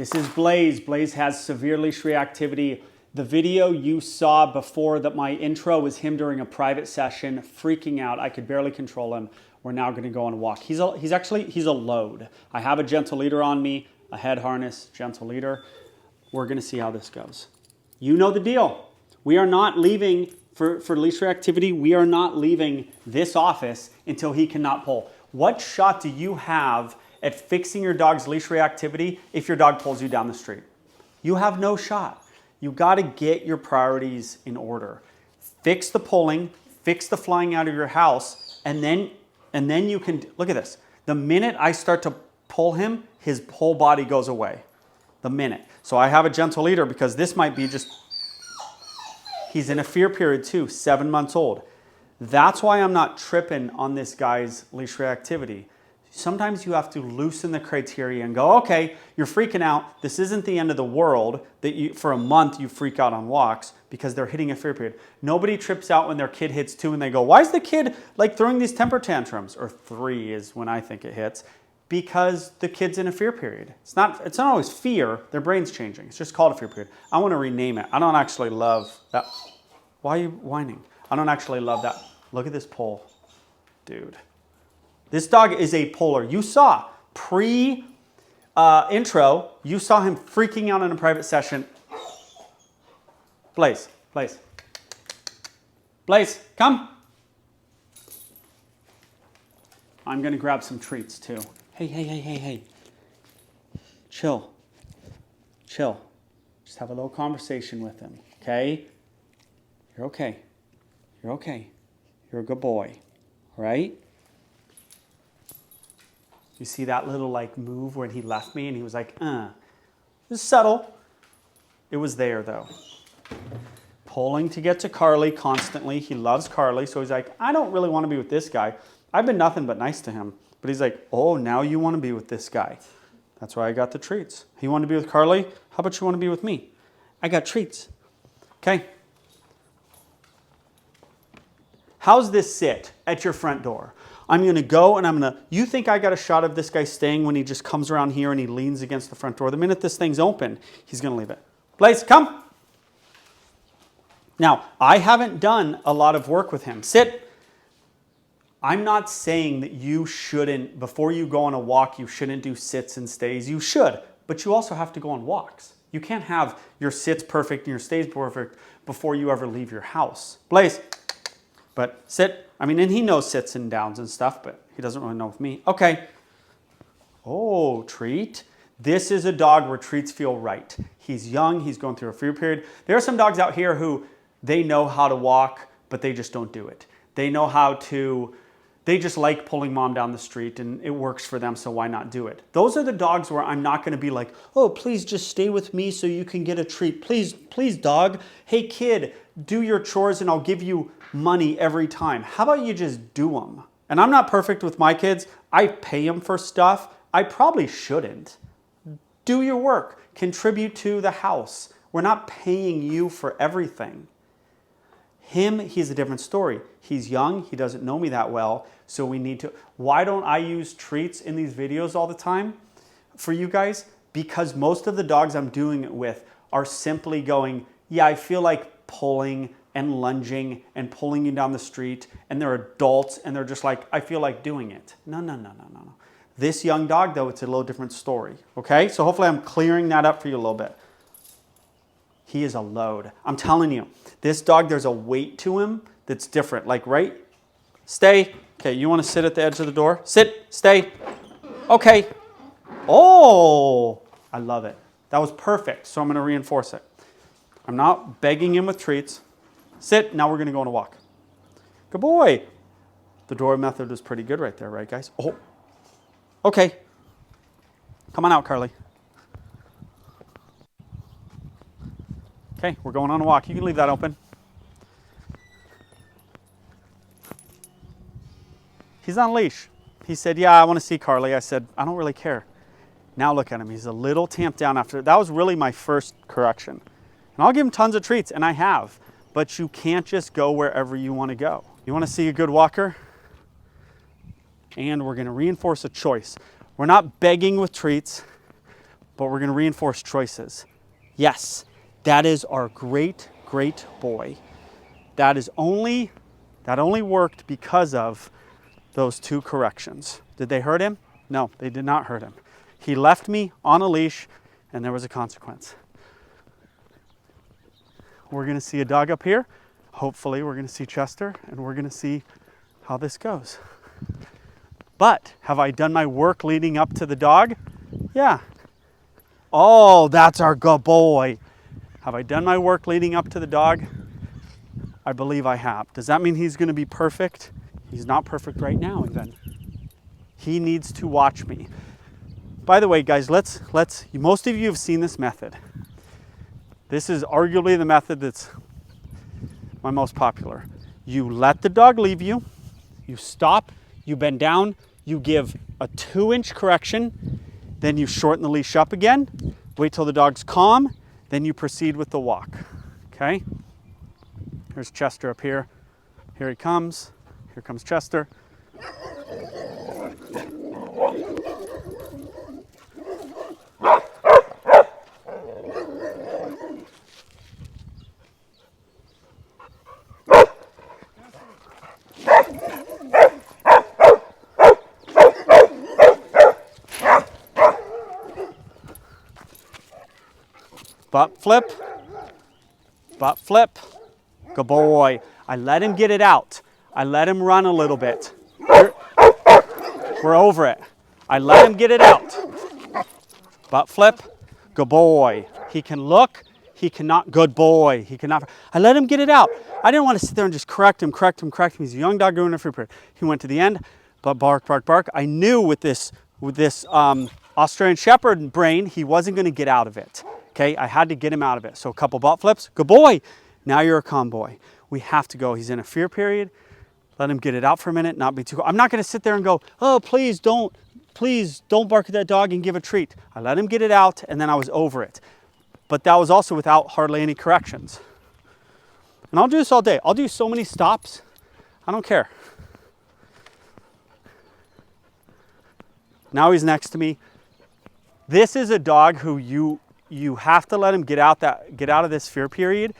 This is Blaze. Blaze has severe leash reactivity. The video you saw before that my intro was him during a private session, freaking out. I could barely control him. We're now going to go on a walk. He's a load. I have a gentle leader on me, a head harness, gentle leader. We're going to see how this goes. You know the deal. We are not leaving for leash reactivity. We are not leaving this office until he cannot pull. What shot do you have at fixing your dog's leash reactivity if your dog pulls you down the street? You have no shot. You got to get your priorities in order. Fix the pulling, fix the flying out of your house, and then you can, look at this. The minute I start to pull him, his whole body goes away. The minute. So I have a gentle leader because this might be just, he's in a fear period too, 7 months old. That's why I'm not tripping on this guy's leash reactivity. Sometimes you have to loosen the criteria and go, okay, you're freaking out. This isn't the end of the world that for a month you freak out on walks because they're hitting a fear period. Nobody trips out when their kid hits 2 and they go, why is the kid like throwing these temper tantrums? Or 3 is when I think it hits. Because the kid's in a fear period. It's not always fear, their brain's changing. It's just called a fear period. I want to rename it. I don't actually love that. Why are you whining? I don't actually love that. Look at this pull, dude. This dog is a puller. You saw pre-intro, you saw him freaking out in a private session. Blaze, Blaze. Blaze, come. I'm going to grab some treats too. Hey. Chill. Chill. Just have a little conversation with him, okay? You're okay. You're okay. You're a good boy, all right? You see that little like move when he left me and he was like, It was subtle. It was there though. Pulling to get to Carly constantly. He loves Carly. So he's like, I don't really want to be with this guy. I've been nothing but nice to him. But he's like, oh, now you want to be with this guy. That's why I got the treats. He wanted to be with Carly. How about you want to be with me? I got treats. Okay. How's this sit at your front door? I'm going to go and you think I got a shot of this guy staying when he just comes around here and he leans against the front door. The minute this thing's open, he's going to leave it. Blaze, come. Now, I haven't done a lot of work with him. Sit. I'm not saying that you shouldn't, before you go on a walk, you shouldn't do sits and stays. You should, but you also have to go on walks. You can't have your sits perfect and your stays perfect before you ever leave your house. Blaze. But sit. I mean, and he knows sits and downs and stuff, but he doesn't really know with me. Okay. Oh, treat. This is a dog where treats feel right. He's young. He's going through a fear period. There are some dogs out here who they know how to walk, but they just don't do it. They know how to, they just like pulling mom down the street and it works for them, so why not do it? Those are the dogs where I'm not going to be like, oh, please just stay with me so you can get a treat. Please, dog. Hey, kid, do your chores and I'll give you money every time. How about you just do them? And I'm not perfect with my kids. I pay them for stuff. I probably shouldn't. Do your work. Contribute to the house. We're not paying you for everything. Him, he's a different story. He's young. He doesn't know me that well. So we need to... Why don't I use treats in these videos all the time for you guys? Because most of the dogs I'm doing it with are simply going, yeah, I feel like pulling and lunging and pulling you down the street, and they're adults and they're just like, I feel like doing it. No. This young dog, though, it's a little different story, okay? So hopefully I'm clearing that up for you a little bit. He is a load. I'm telling you, this dog, there's a weight to him that's different. Like, right? Stay. Okay, you want to sit at the edge of the door? Sit, stay. Okay. Oh, I love it. That was perfect, so I'm going to reinforce it. I'm not begging him with treats. Sit. Now we're going to go on a walk. Good boy. The door method was pretty good right there, right, guys? Oh. Okay. Come on out, Carly. Okay, we're going on a walk. You can leave that open. He's on leash. He said, yeah, I want to see Carly. I said, I don't really care. Now look at him. He's a little tamped down after. That was really my first correction. And I'll give him tons of treats, and I have. But you can't just go wherever you want to go. You want to see a good walker? And we're going to reinforce a choice. We're not begging with treats. but we're going to reinforce choices. Yes, that is our great, great boy. That only worked because of those 2 corrections. Did they hurt him? No, they did not hurt him. He left me on a leash, and there was a consequence. We're going to see a dog up here. Hopefully, we're going to see Chester, and we're going to see how this goes. But have I done my work leading up to the dog? Yeah. Oh, that's our good boy. Have I done my work leading up to the dog? I believe I have. Does that mean he's going to be perfect? He's not perfect right now even. He needs to watch me. By the way, guys, most of you have seen this method. This is arguably the method that's my most popular. You let the dog leave you, you stop, you bend down, you give a 2-inch correction, then you shorten the leash up again, wait till the dog's calm, then you proceed with the walk, okay? Here's Chester up here. Here he comes. Here comes Chester. Butt flip, butt flip, good boy. I let him get it out. I let him run a little bit. We're over it. I let him get it out. Butt flip, good boy. He can look, he cannot, good boy. He cannot, I let him get it out. I didn't want to sit there and just correct him. He's a young dog doing a free period. He went to the end, but bark, bark, bark. I knew with this Australian Shepherd brain, he wasn't going to get out of it. Okay, I had to get him out of it. So a couple butt flips, good boy. Now you're a calm boy. We have to go. He's in a fear period. Let him get it out for a minute, not be too, I'm not going to sit there and go, oh, please don't bark at that dog and give a treat. I let him get it out and then I was over it. But that was also without hardly any corrections. And I'll do this all day. I'll do so many stops. I don't care. Now he's next to me. This is a dog who you have to let him get out of this fear period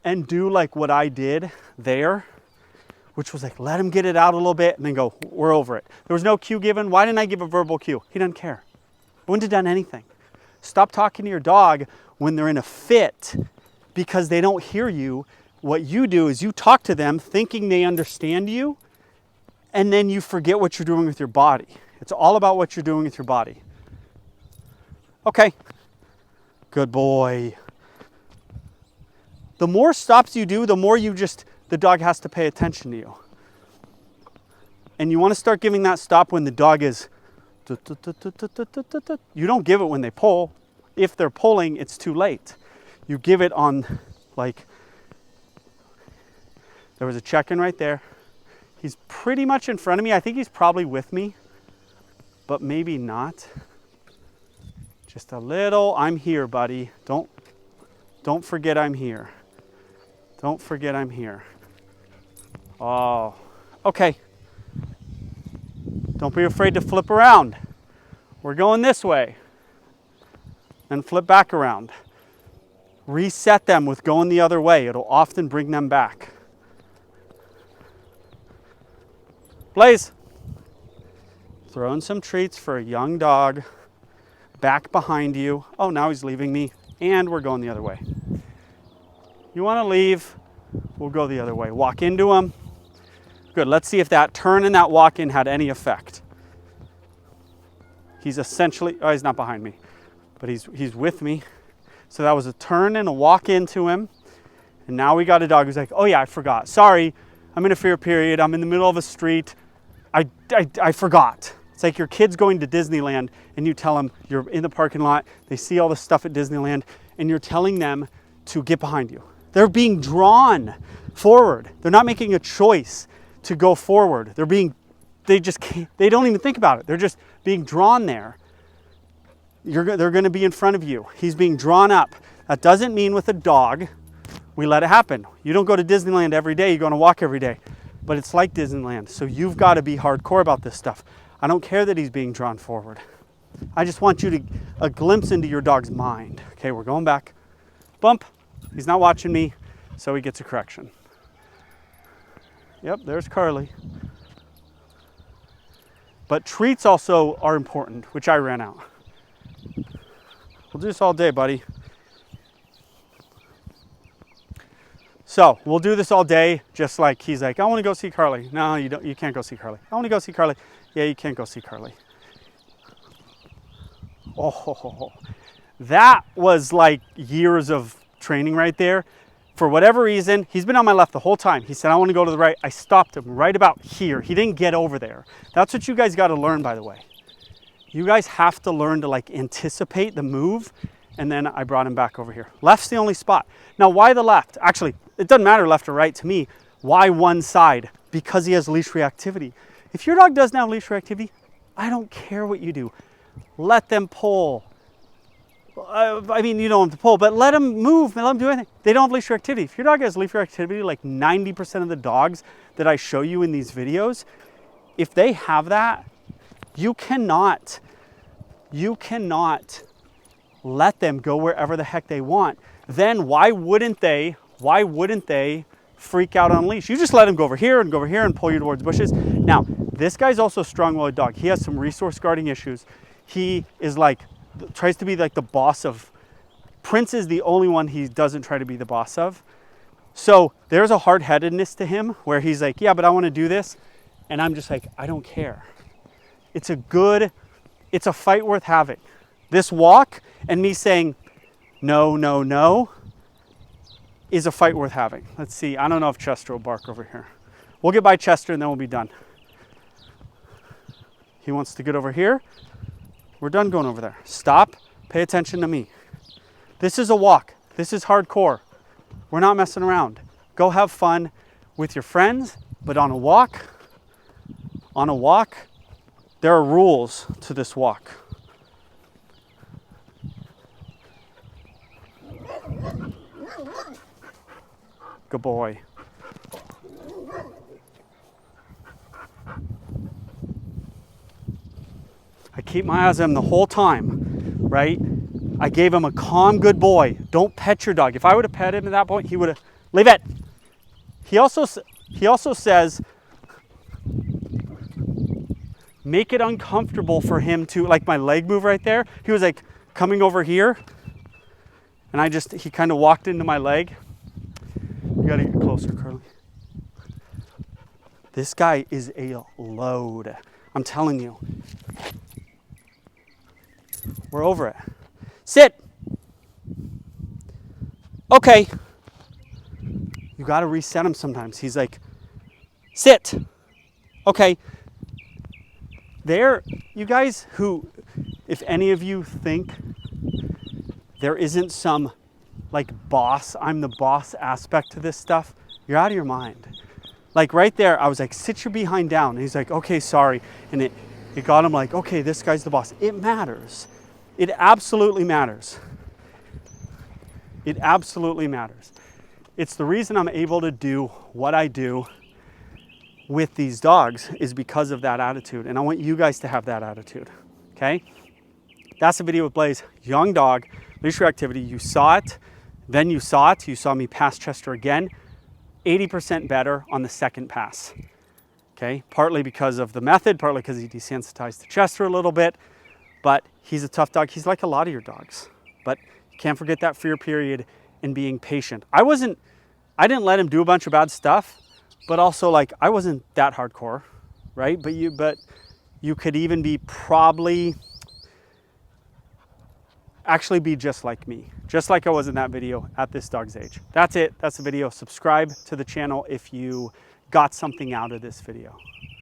and do like what I did there, which was like, let him get it out a little bit and then go, we're over it. There was no cue given. Why didn't I give a verbal cue? He doesn't care. I wouldn't have done anything. Stop talking to your dog when they're in a fit because they don't hear you. What you do is you talk to them thinking they understand you, and then you forget what you're doing with your body. It's all about what you're doing with your body. Okay. Good boy. The more stops you do, the more the dog has to pay attention to you. And you want to start giving that stop when the dog is, you don't give it when they pull. If they're pulling, it's too late. You give it on, like, there was a check-in right there. He's pretty much in front of me. I think he's probably with me, but maybe not. Just a little, I'm here, buddy. Don't forget I'm here. Don't forget I'm here. Oh, okay. Don't be afraid to flip around. We're going this way. And flip back around. Reset them with going the other way. It'll often bring them back. Blaze. Throwing some treats for a young dog. Back behind you. Oh, now he's leaving me. And we're going the other way. You want to leave, we'll go the other way. Walk into him. Good, let's see if that turn and that walk in had any effect. He's essentially, oh, he's not behind me, but he's with me. So that was a turn and a walk into him. And now we got a dog who's like, oh yeah, I forgot. Sorry, I'm in a fear period. I'm in the middle of a street. I forgot. It's like your kid's going to Disneyland and you tell them you're in the parking lot. They see all the stuff at Disneyland and you're telling them to get behind you. They're being drawn forward. They're not making a choice to go forward. They don't even think about it. They're just being drawn there. They're going to be in front of you. He's being drawn up. That doesn't mean with a dog, we let it happen. You don't go to Disneyland every day. You go on a walk every day. But it's like Disneyland. So you've got to be hardcore about this stuff. I don't care that he's being drawn forward. I just want you to a glimpse into your dog's mind. Okay, we're going back. Bump. He's not watching me, so he gets a correction. Yep, there's Carly. But treats also are important, which I ran out. We'll do this all day, buddy. So we'll do this all day, just like he's like, I want to go see Carly. No, you don't. You can't go see Carly. I want to go see Carly. Yeah, you can't go see Carly. Oh, that was like years of training right there. For whatever reason, he's been on my left the whole time. He said, I want to go to the right. I stopped him right about here. He didn't get over there. That's what you guys got to learn, by the way. You guys have to learn to like anticipate the move. And then I brought him back over here. Left's the only spot. Now, why the left? Actually, it doesn't matter left or right to me. Why one side? Because he has leash reactivity. If your dog doesn't have leash reactivity, I don't care what you do. Let them pull. I mean, you don't want to pull, but let them move and let them do anything. They don't have leash reactivity. If your dog has leash reactivity, like 90% of the dogs that I show you in these videos, if they have that, you cannot let them go wherever the heck they want. Then why wouldn't they freak out on leash? You just let him go over here and pull you towards bushes. Now, this guy's also a strong-willed dog. He has some resource guarding issues. He is like, tries to be like the boss of, Prince is the only one he doesn't try to be the boss of. So there's a hard-headedness to him where he's like, yeah, but I want to do this. And I'm just like, I don't care. It's a fight worth having. This walk and me saying, no, no, no, is a fight worth having. Let's see. I don't know if Chester will bark over here. We'll get by Chester and then we'll be done. He wants to get over here. We're done going over there. Stop. Pay attention to me. This is a walk. This is hardcore. We're not messing around. Go have fun with your friends, but on a walk, there are rules to this walk. Good boy. I keep my eyes on him the whole time, right? I gave him a calm, good boy. Don't pet your dog. If I would have pet him at that point, he would have, leave it. He also says, make it uncomfortable for him to, like my leg move right there. He was like coming over here and he kind of walked into my leg. You gotta get closer, Carly. This guy is a load. I'm telling you. We're over it. Sit. Okay. You gotta reset him sometimes. He's like, sit. Okay. You guys who, if any of you think there isn't some like boss, I'm the boss aspect to this stuff, you're out of your mind. Like right there, I was like, sit your behind down. And he's like, okay, sorry. And it got him like, okay, this guy's the boss. It matters. It absolutely matters. It absolutely matters. It's the reason I'm able to do what I do with these dogs is because of that attitude. And I want you guys to have that attitude, okay? That's the video with Blaze. Young dog, leash reactivity. You saw it, then you saw it. You saw me pass Chester again. 80% better on the second pass, okay? Partly because of the method, partly because he desensitized to Chester a little bit, but he's a tough dog. He's like a lot of your dogs, but you can't forget that fear period and being patient. I didn't let him do a bunch of bad stuff, but also like I wasn't that hardcore, right? But you could even be actually be just like me, just like I was in that video at this dog's age. That's it. That's the video. Subscribe to the channel if you got something out of this video.